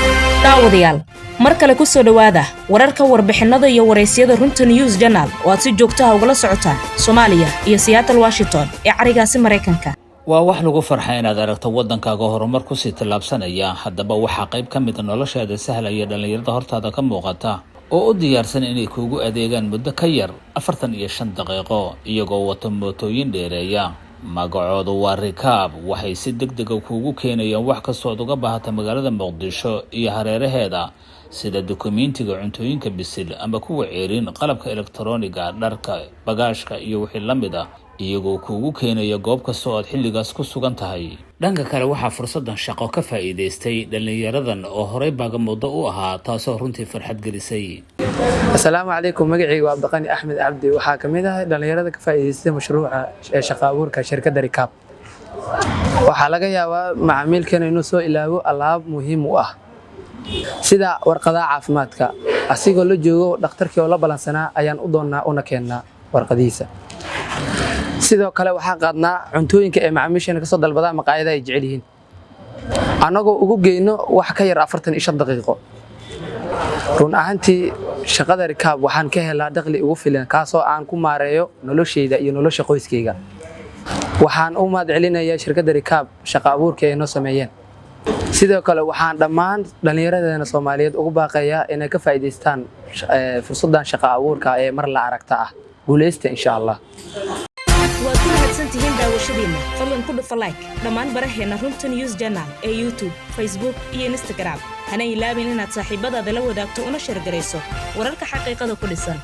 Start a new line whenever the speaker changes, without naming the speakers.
daawadayaal mar kale ku soo dhawaada wararka warbixinada iyo wareysyada runta news journal oo aad si joogto ah ugala socotaan Soomaaliya iyo Seattle Washington ee carigaasi Mareykanka.
waa wax lagu farxay inaad aragto wadankaaga horumar ku sii tallaabsanaya haddaba waxa qayb ka mid ah noloshaada sahlaya dhalinyarada hortaada ka muuqata oo u diyaarsan inay kuugu adeegaan muddo ka yar 45 daqiiqo iyagoo wato mootooyin dheereeya magacoodu waa rikaab waxay si degdeg ah kuugu keenayaan wax kastoo uga baahata magaalada Muqdisho iyo hareeraheeda sida dukumeentiga cuntooyinka bisil ama kuwa ceerin qalabka elektarooniga dharka bagaashka iyo wixii la mid ah iyagoo kuugu keenaya goob kasta oo aad xilligaas ku sugan tahay. dhanka kale waxaa fursadan shaqo ka faa'iideystay dhalinyaradan oo horey baaga muddo u ahaa taasoo runtii farxad gelisay.
Assalaamu calaykum magacaygu waa Abdiqani Axmed Cabdi waxaa ka mid ah dhalinyarada ka faa'iideystay mashruuca shaqo abuurka shirkadda Rikaab. waxaa laga yaabaa macaamilkan inuu soo ilaawo alaab muhiim u ah sida warqadaha caafimaadka asigoo la joogo dhakhtarkii oo la balansanaa ayaan u doonnaa una keennaa warqadiisa. sidoo kale waxaa qaadnaa cuntooyinka ee macaamiishana ka soo dalbada maqaayada ay jecel yihiin anagoo ugu geyno wax ka yar 45 daqiiqo. run ahaantii shaqada Rikaab waxaan ka helaa dakhli ugu filan kaasoo aan ku maareeyo nolosheyda iyo nolosha qoyskeyga. waxaan u mahad celinayaa shirkadda Rikaab shaqo abuurka ay noo sameeyeen. sidoo kale waxaan dhammaan dhalinyarada Soomaaliyeed ugu baaqayaa inay ka faa'iideystaan fursadan shaqo abuurka ee mar la aragta ah guuleysta insha Allah.
waad ku mahadsantihiin daawashadiina fadlan ku dhufa like dhammaan baraheena runta news journal ee YouTube, Facebook iyo Instagram hana ilaabin inaad saaxiibadaada la wadaagto una share gareyso wararka xaqiiqada ku dhisan.